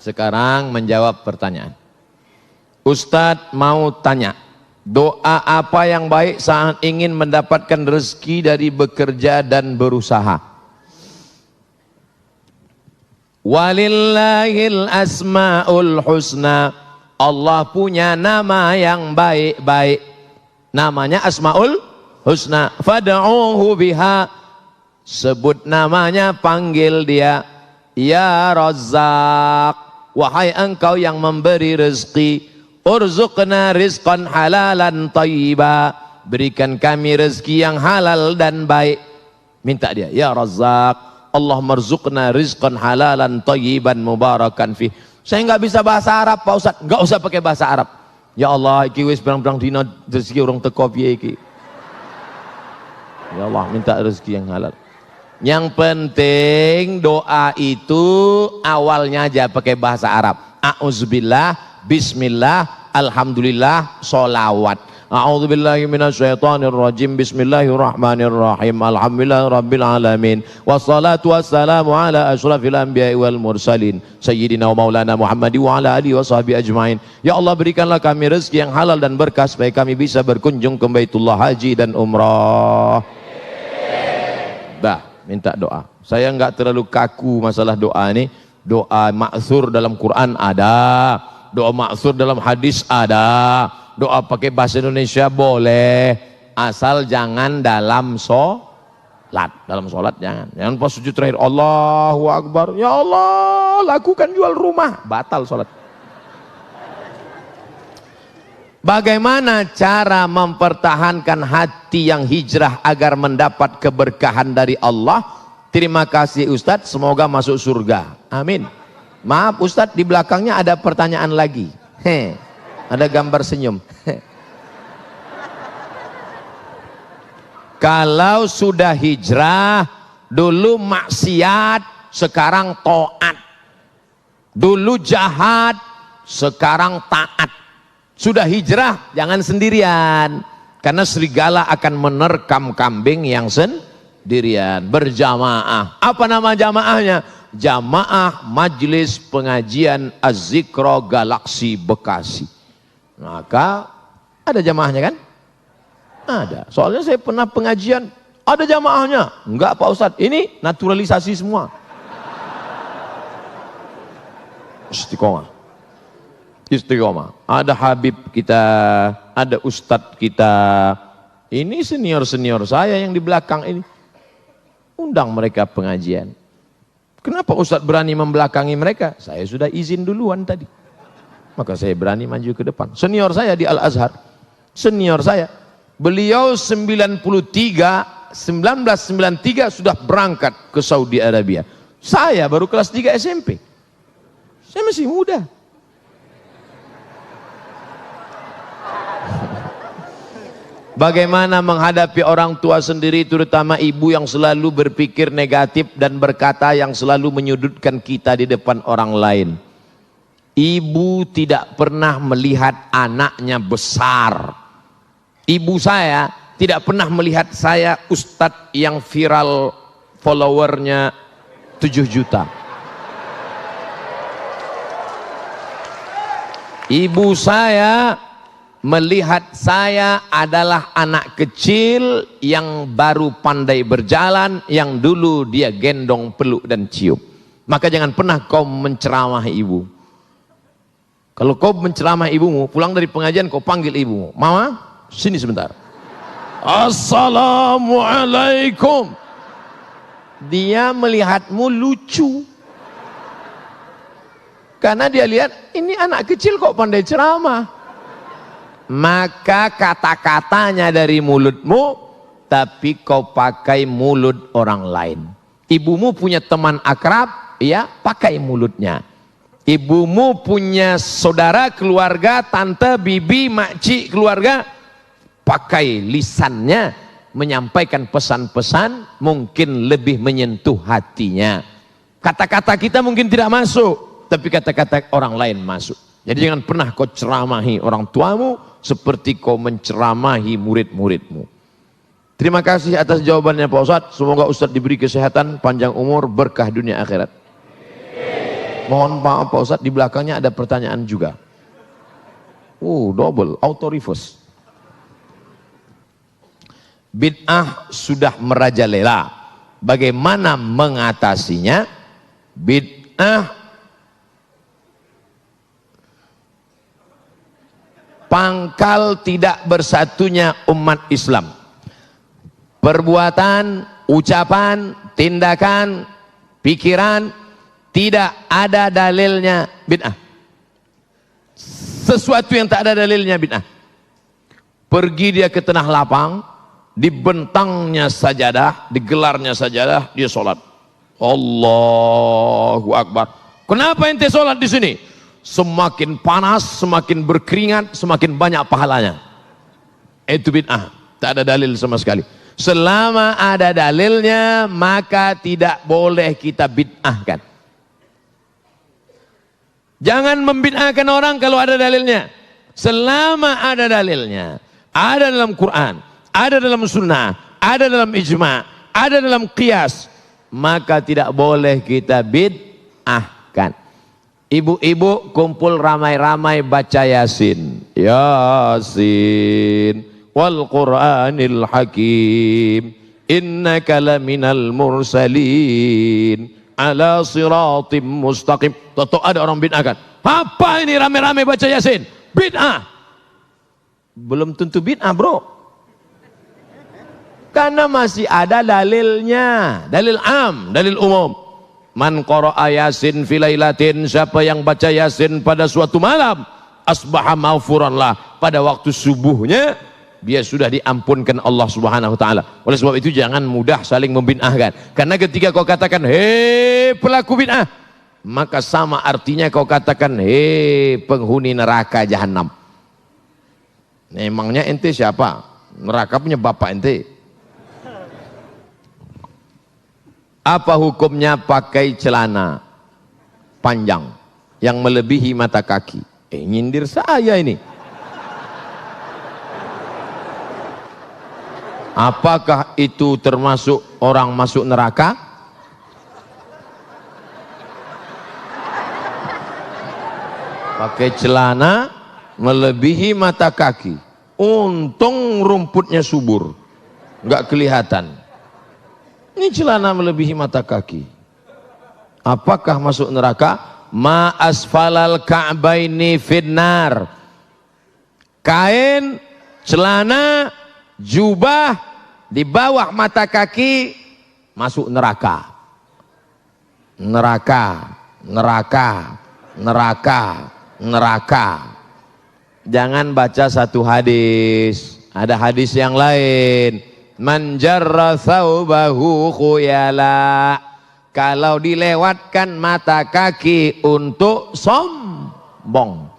sekarang menjawab pertanyaan. Ustadz mau tanya, doa apa yang baik saat ingin mendapatkan rezeki dari bekerja dan berusaha? Walillahil asmaul husna. Allah punya nama yang baik-baik. Namanya Asmaul Husna. Fad'uhu biha. Sebut namanya, panggil dia. Ya Razzaq, wahai engkau yang memberi rezeki. Urzuqna rizqan halalan tayyiba. Berikan kami rezeki yang halal dan baik. Minta dia, ya Razzaq, Allah marzuqna rizqan halalan tayyiban mubarakan fih. Saya nggak bisa bahasa Arab Pak Ustadz, nggak usah pakai bahasa Arab. Ya Allah, iki wis berang-berang dina rezeki orang teko piye iki. Ya Allah, minta rezeki yang halal. Yang penting doa itu awalnya aja pakai bahasa Arab. A'udzubillah, bismillah, alhamdulillah, sholawat. A'udzubillahi minasyaitonirrajim. Bismillahirrahmanirrahim. Alhamdulillahirabbil alamin. Wassalatu wassalamu ala asyrafil anbiya'i wal mursalin sayyidina wa maulana Muhammadi wa ala alihi wa sahbihi ajmain. Ya Allah, berikanlah kami rezeki yang halal dan berkah supaya kami bisa berkunjung ke Baitullah Haji dan Umrah. Dah, minta doa. Saya enggak terlalu kaku masalah doa ini. Doa ma'thur dalam Quran ada, doa ma'thur dalam hadis ada. Doa pakai bahasa Indonesia boleh, asal jangan dalam sholat. Dalam sholat jangan. Jangan pas sujud terakhir Allahu Akbar, ya Allah lakukan jual rumah, batal sholat. Bagaimana cara mempertahankan hati yang hijrah agar mendapat keberkahan dari Allah? Terima kasih Ustadz, semoga masuk surga. Amin. Maaf Ustadz, di belakangnya ada pertanyaan lagi. Ada gambar senyum. Kalau sudah hijrah, dulu maksiat, sekarang taat. Dulu jahat, sekarang taat. Sudah hijrah, jangan sendirian. Karena serigala akan menerkam kambing yang sendirian. Berjamaah. Apa nama jamaahnya? Jamaah Majelis Pengajian Az-Zikra Galaksi Bekasi. Maka ada jamaahnya kan? Ada. Soalnya saya pernah pengajian, ada jamaahnya. Enggak Pak Ustadz, ini naturalisasi semua. Istiqomah. Istiqomah. Ada Habib kita, ada Ustadz kita. Ini senior-senior saya yang di belakang ini. Undang mereka pengajian. Kenapa Ustadz berani membelakangi mereka? Saya sudah izin duluan tadi. Maka saya berani maju ke depan. Senior saya di Al-Azhar, senior saya, beliau 1993 sudah berangkat ke Saudi Arabia. Saya baru kelas 3 SMP. Saya masih muda. Bagaimana menghadapi orang tua sendiri, terutama ibu yang selalu berpikir negatif dan berkata yang selalu menyudutkan kita di depan orang lain. Ibu tidak pernah melihat anaknya besar. Ibu saya tidak pernah melihat saya ustadz yang viral followernya 7 juta. Ibu saya melihat saya adalah anak kecil yang baru pandai berjalan, yang dulu dia gendong, peluk dan cium. Maka jangan pernah kau menceramahi ibu. Kalau kau menceramah ibumu, pulang dari pengajian kau panggil ibumu, Mama, sini sebentar. Assalamualaikum. Dia melihatmu lucu. Karena dia lihat, ini anak kecil kok pandai ceramah. Maka kata-katanya dari mulutmu, tapi kau pakai mulut orang lain. Ibumu punya teman akrab, ya pakai mulutnya. Ibumu punya saudara, keluarga, tante, bibi, makcik, keluarga, pakai lisannya menyampaikan pesan-pesan mungkin lebih menyentuh hatinya. Kata-kata kita mungkin tidak masuk, tapi kata-kata orang lain masuk. Jadi jangan pernah kau ceramahi orang tuamu seperti kau menceramahi murid-muridmu. Terima kasih atas jawabannya Pak Ustadz. Semoga Ustadz diberi kesehatan, panjang umur, berkah dunia akhirat. Mohon maaf Pak Ustadz, di belakangnya ada pertanyaan juga. Double, auto reverse. Bid'ah sudah merajalela. Bagaimana mengatasinya? Bid'ah pangkal tidak bersatunya umat Islam. Perbuatan, ucapan, tindakan, pikiran tidak ada dalilnya bid'ah. Sesuatu yang tak ada dalilnya bid'ah. Pergi dia ke tanah lapang, dibentangnya sajadah, digelarnya sajadah, dia sholat. Allahu Akbar. Kenapa ente sholat di sini? Semakin panas, semakin berkeringat, semakin banyak pahalanya. Itu bid'ah. Tak ada dalil sama sekali. Selama ada dalilnya, maka tidak boleh kita bid'ahkan. Jangan membid'ahkan orang kalau ada dalilnya. Selama ada dalilnya, ada dalam Quran, ada dalam sunnah, ada dalam ijma', ada dalam qiyas, maka tidak boleh kita bid'ahkan. Ibu-ibu kumpul ramai-ramai baca Yasin. Yasin wal Qur'anil Hakim, innaka laminal mursalin ala siratim mustaqim. Toto ada orang bid'ahkan. Apa ini rame-rame baca Yasin? Bid'ah. Belum tentu bid'ah, bro. Karena masih ada dalilnya. Dalil am, dalil umum. Man qara'a Yasin fi lailatin, siapa yang baca Yasin pada suatu malam, asbaha maghfuran lah, pada waktu subuhnya dia sudah diampunkan Allah Subhanahu wa taala. Oleh sebab itu jangan mudah saling membid'ahkan. Karena ketika kau katakan hei pelaku bid'ah, maka sama artinya kau katakan hei penghuni neraka jahanam. Emangnya ente siapa? Neraka punya bapak ente. Apa hukumnya pakai celana panjang yang melebihi mata kaki? Nyindir saya ini. Apakah itu termasuk orang masuk neraka? Pakai celana melebihi mata kaki. Untung rumputnya subur, nggak kelihatan. Ini celana melebihi mata kaki. Apakah masuk neraka? Ma asfalal ka'baini finnar. Kain, celana, jubah di bawah mata kaki masuk neraka. Neraka, neraka, neraka, neraka. Jangan baca satu hadis, ada hadis yang lain. Man jarra thawbahu khuyala. Kalau dilewatkan mata kaki untuk sombong.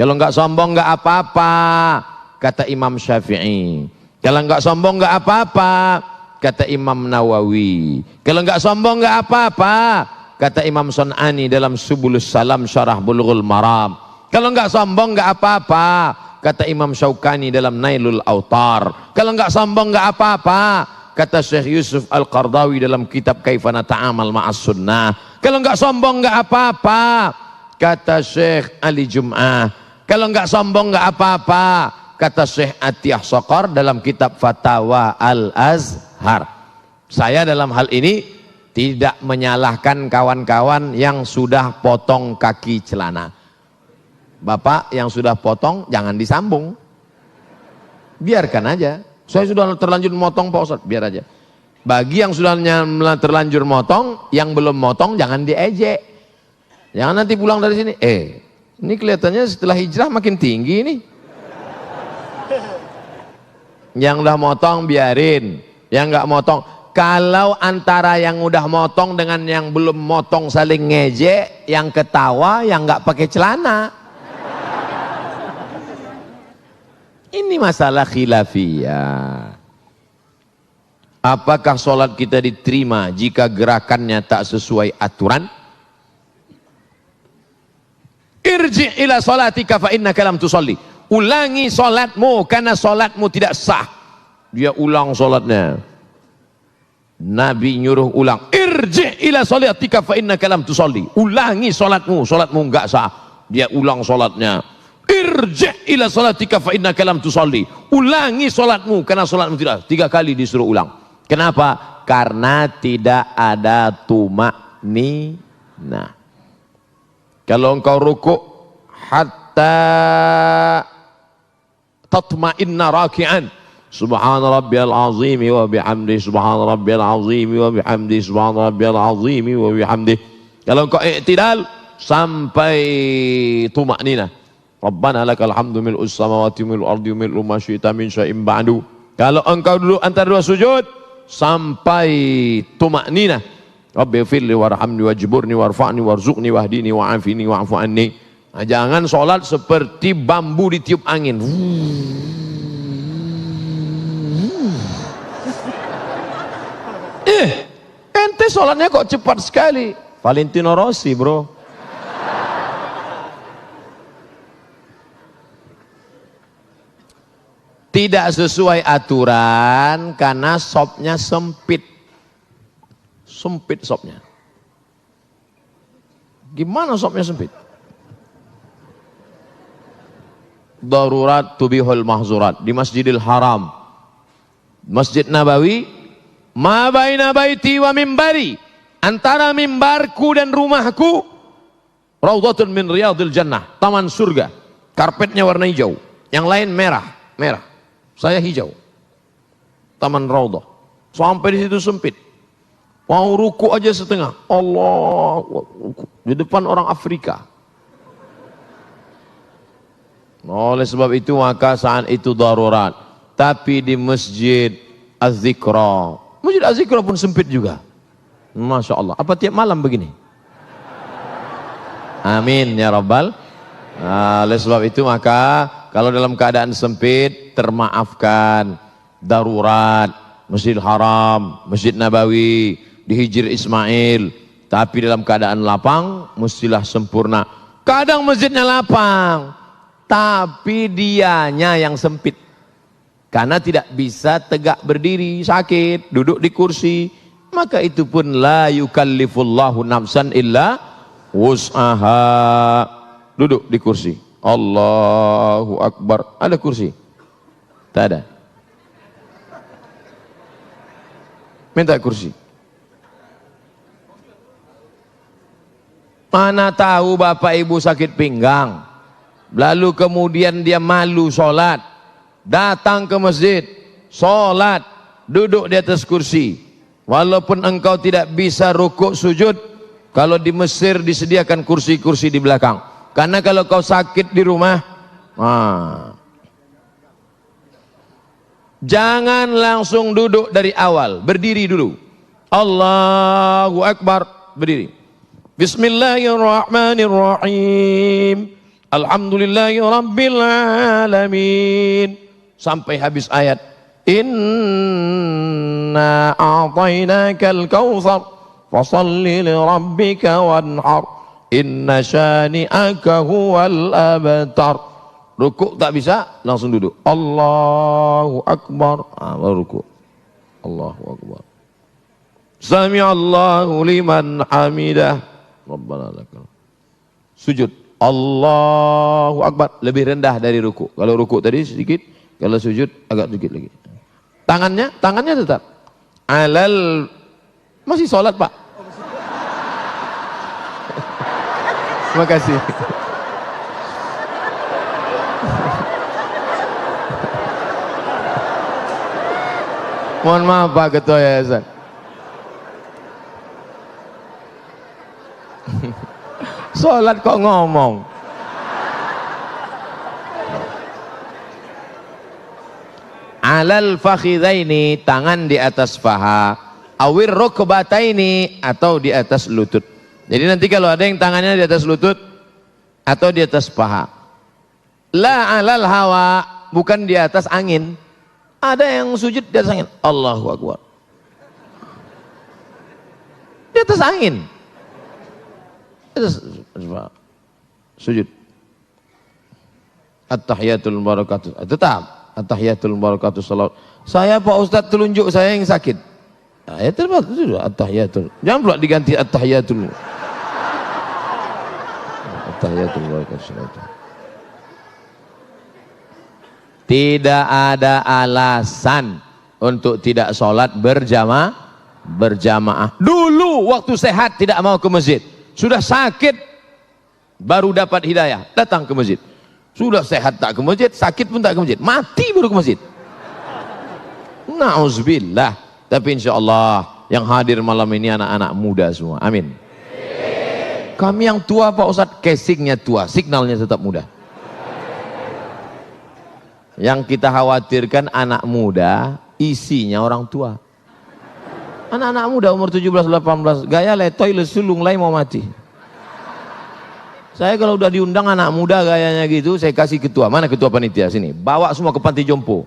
Kalau enggak sombong enggak apa-apa, kata Imam Syafi'i. Kalau enggak sombong enggak apa-apa, kata Imam Nawawi. Kalau enggak sombong enggak apa-apa, kata Imam Sun'ani dalam Subulus Salam Syarah Bulughul Maram. Kalau enggak sombong enggak apa-apa, kata Imam Syaukani dalam Nailul Autar. Kalau enggak sombong enggak apa-apa, kata Syekh Yusuf Al-Qardawi dalam kitab Kaifana Ta'amal Ma'as Sunnah. Kalau enggak sombong enggak apa-apa, kata Syekh Ali Jum'ah. Kalau enggak sombong enggak apa-apa, kata Syekh Atiyah Sokor dalam kitab Fatawa Al-Azhar. Saya dalam hal ini tidak menyalahkan kawan-kawan yang sudah potong kaki celana. Bapak yang sudah potong jangan disambung, biarkan aja. Saya sudah terlanjur motong Pak Ustadz, biar aja. Bagi yang sudah terlanjur motong, yang belum motong jangan diejek. Jangan nanti pulang dari sini, ini kelihatannya setelah hijrah makin tinggi nih. Yang udah motong biarin, yang nggak motong. Kalau antara yang udah motong dengan yang belum motong saling ngejek, yang ketawa yang nggak pakai celana. Ini masalah khilafiyah. Apakah sholat kita diterima jika gerakannya tak sesuai aturan? Irji' ila sholatika fa innaka lam tusolli. Ulangi sholatmu karena sholatmu tidak sah. Dia ulang sholatnya. Nabi nyuruh ulang. Irji' irji' ila salatika fa innaka lam tusalli. Ulangi salatmu, salatmu enggak sah. Dia ulang salatnya. Irji' ila salatika fa innaka lam tusalli. Ulangi salatmu karena salatmu tidak. 3 kali disuruh ulang. Kenapa? Karena tidak ada tumakninah. Kalau engkau rukuk hatta tatma'inna raki'an, subhana rabbiyal azim wa bihamdi, subhana rabbiyal azim wa bihamdi, subhana rabbiyal azim wa bihamdi. Kalau engkau i'tidal sampai tumakninah, rabbana lakal hamdu mil'us samawati mil'ul ardi mil'u ma syi'ta min syai'in ba'du. Kalau engkau duduk antara 2 sujud sampai tumakninah, Rabbi firli warhamni wajburni warfa'ni warzuqni wahdini wa'afini wa'fu anni. Nah, jangan sholat seperti bambu ditiup angin. Ente sholatnya kok cepat sekali. Valentino Rossi, bro. Tidak sesuai aturan karena sopnya sempit. Sempit sopnya. Gimana sopnya sempit? Darurat tubihul mahzurat di Masjidil Haram, Masjid Nabawi, ma baina baiti wa mimbari, antara mimbarku dan rumahku, raudhatun min riyadil jannah, taman surga. Karpetnya warna hijau, yang lain merah, saya hijau. Taman raudhah. Sampai di situ sempit. Mau ruku aja setengah. Allah, di depan orang Afrika. Oleh sebab itu maka saat itu darurat. Tapi di Masjid Az-Zikra, Masjid Az-Zikra pun sempit juga. Masya Allah. Apa tiap malam begini? Amin ya Rabbal. Oleh sebab itu maka kalau dalam keadaan sempit termaafkan. Darurat, Masjidil Haram, Masjid Nabawi, di Hijr Ismail, tapi dalam keadaan lapang mestilah sempurna. Kadang masjidnya lapang tapi dianya yang sempit karena tidak bisa tegak berdiri, sakit, duduk di kursi, maka itu pun la yukallifullahu nafsan illa wus'aha. Duduk di kursi, Allahu Akbar. Ada kursi? Tak ada. Minta kursi. Mana tahu bapak ibu sakit pinggang, lalu kemudian dia malu sholat, datang ke masjid, sholat, duduk di atas kursi. Walaupun engkau tidak bisa rukuk sujud, kalau di Mesir disediakan kursi-kursi di belakang. Karena kalau kau sakit di rumah, jangan langsung duduk dari awal, berdiri dulu. Allahu Akbar, berdiri. Bismillahirrahmanirrahim. Alhamdulillahi rabbil alamin. Sampai habis ayat. Inna a'tainakal kautsar fasalli li rabbika wanhar. Inna syani'aka huwal abtar. Rukuk tak bisa, langsung duduk. Allahu Akbar. Baru rukuk. Allahu Akbar. Sami'allahu liman hamidah. Rabbana lakal. Sujud. Allahu Akbar. Lebih rendah dari ruku. Kalau ruku tadi sedikit, kalau sujud agak sedikit lagi. Tangannya tetap. Alal. Masih sholat Pak. Terima kasih. Mohon maaf Pak Ketua Yayasan. Sholat kok ngomong. Alal fakhidaini, tangan di atas paha. Awir rukbataini, atau di atas lutut. Jadi nanti kalau ada yang tangannya di atas lutut atau di atas paha. La alal hawa, bukan di atas angin. Ada yang sujud di atas angin. Allahu Akbar. Di atas angin. Sujud. At-tahiyatul barakatuh. Tetap. At-tahiyatul barakatuh salawat. Saya Pak Ustadz telunjuk saya yang sakit. Ayatul itu at-tahiyatul. Jangan pula diganti at-tahiyatul. At-tahiyatul wabarakatuh. Tidak ada alasan untuk tidak sholat berjamaah. Dulu waktu sehat tidak mau ke masjid. Sudah sakit baru dapat hidayah, datang ke masjid. Sudah sehat tak ke masjid, sakit pun tak ke masjid, mati baru ke masjid. Na'udzubillah. Tapi insya Allah yang hadir malam ini anak-anak muda semua. Amin. Kami yang tua Pak Ustadz, casingnya tua, signalnya tetap muda. Yang kita khawatirkan anak muda, isinya orang tua. Anak-anak muda umur 17-18, gaya letoy lesulung lain mau mati. Saya kalau udah diundang anak muda gayanya gitu, saya kasih ketua. Mana ketua panitia? Sini, bawa semua ke panti jompo.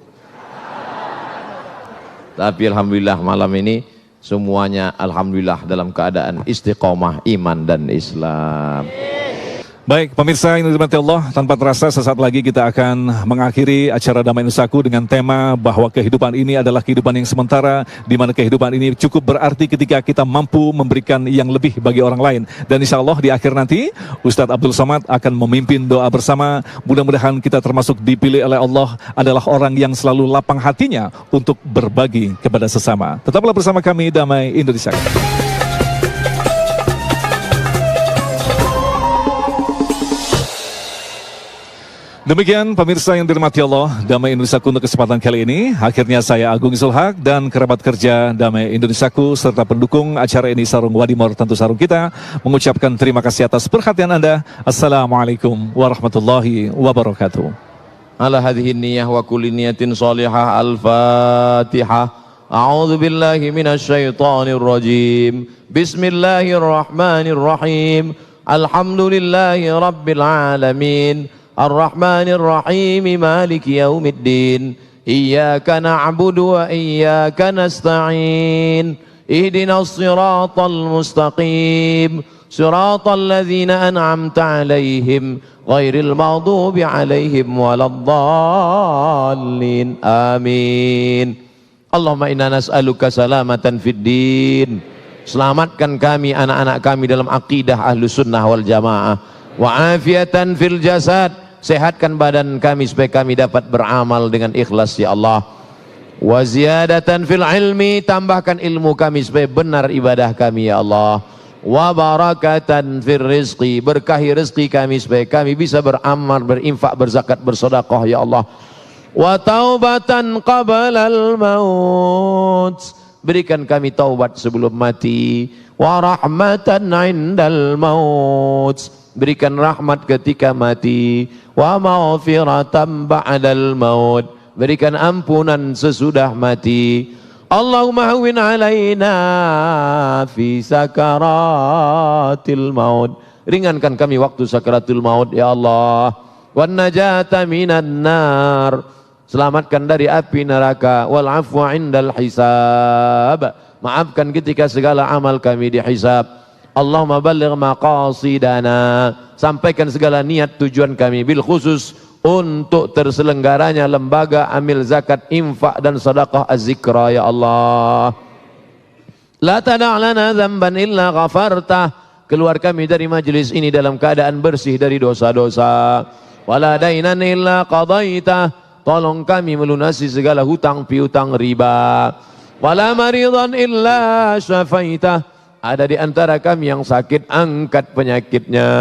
Tapi alhamdulillah malam ini semuanya alhamdulillah dalam keadaan istiqomah iman dan Islam. Baik, pemirsa yang dirahmati Allah, tanpa terasa sesaat lagi kita akan mengakhiri acara Damai Nusaku dengan tema bahwa kehidupan ini adalah kehidupan yang sementara, di mana kehidupan ini cukup berarti ketika kita mampu memberikan yang lebih bagi orang lain. Dan insya Allah di akhir nanti, Ustadz Abdul Somad akan memimpin doa bersama. Mudah-mudahan kita termasuk dipilih oleh Allah adalah orang yang selalu lapang hatinya untuk berbagi kepada sesama. Tetaplah bersama kami, Damai Indonesia. Demikian pemirsa yang dirahmati Allah, Damai Indonesiaku untuk kesempatan kali ini. Akhirnya saya Agung Zulhaq dan kerabat kerja Damai Indonesiaku serta pendukung acara ini Sarung Wadimor, tentu sarung kita, mengucapkan terima kasih atas perhatian Anda. Assalamualaikum warahmatullahi wabarakatuh. Ala hadhihi niyyah wa kulli niyatin salihah. Al-Fatihah. A'udzu billahi minasyaitonir rajim. Bismillahirrahmanirrahim. Alhamdulillahi rabbil alamin. Ar-Rahmanir Rahim, Maliki Yaumiddin. Iyyaka na'budu wa iyyaka nasta'in. Ihdinas siratal mustaqim. Siratal ladzina an'amta 'alaihim ghairil maghdubi 'alaihim waladdallin. Amin. Allahumma inna nas'aluka salamatan fid din. Selamatkan kami, anak-anak kami dalam akidah Ahlus Sunnah wal Jamaah. Wa afiatan fil jasad. Sehatkan badan kami supaya kami dapat beramal dengan ikhlas ya Allah. Wa ziyadatan fil ilmi, tambahkan ilmu kami supaya benar ibadah kami ya Allah. Wa barakatan fil rizqi, berkahi rezeki kami supaya kami bisa beramal, berinfak, berzakat, bersedekah ya Allah. Wa taubatan qablal maut, berikan kami taubat sebelum mati. Wa rahmatan indal maut, berikan rahmat ketika mati. Wa maghfiratan ba'dal maut, berikan ampunan sesudah mati. Allahumma hawwin alaina fi sakaratil maut, ringankan kami waktu sakaratul maut ya Allah. Wan najata minan nar, selamatkan dari api neraka. Wal afwa indal hisab, maafkan ketika segala amal kami dihisab. Allahumma balligh maqasidana, sampaikan segala niat tujuan kami, bil khusus untuk terselenggaranya lembaga amil zakat, infak dan sedekah az-zikra ya Allah. La tada' lana dzamban illa ghafartah, keluar kami dari majlis ini dalam keadaan bersih dari dosa-dosa. Wala dainan illa qadaitah, tolong kami melunasi segala hutang piutang riba. Wala maridan illa syafaitah, ada di antara kami yang sakit, angkat penyakitnya.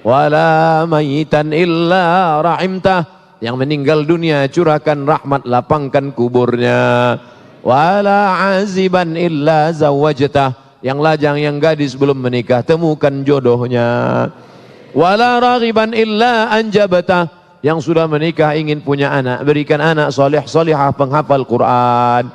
Wala mayitan illa rahimtah, yang meninggal dunia curahkan rahmat, lapangkan kuburnya. Wala aziban illa zawajtah, yang lajang, yang gadis belum menikah, temukan jodohnya. Wala raghiban illa anjabtah, yang sudah menikah ingin punya anak, berikan anak soleh solehah penghafal Quran.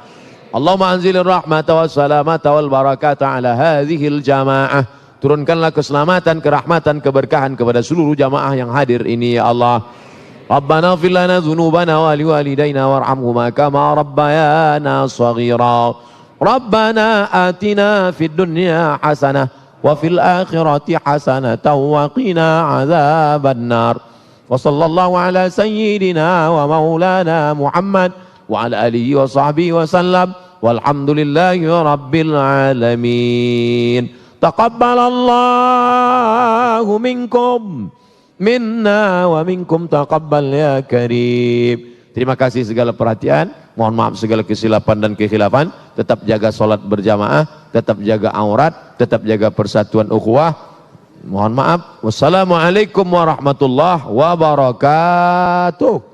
Allahumma anzilir rahmata was salamata wal barakata ala hadhil jamaah, turunkanlah keselamatan, kerahmatan, keberkahan kepada seluruh jamaah yang hadir ini ya Allah. Rabbana ighfir lana dzunubana wa liwalidayna warhamhuma kama rabbayana shaghira. Rabbana atina fid dunya hasanah wa fil akhirati hasanatan wa qina adzabannar. Wa sallallahu ala sayyidina wa maulana Muhammad wa ala alihi wa sahbihi wa sallam. walhamdulillahi rabbil alamin. Taqabbalallahu minkum minna wa minkum taqabbal ya karim. Terima kasih segala perhatian, mohon maaf segala kesilapan dan kekhilafan. Tetap jaga sholat berjamaah, tetap jaga aurat, tetap jaga persatuan ukhuwah. Mohon maaf. Wassalamualaikum warahmatullahi wabarakatuh.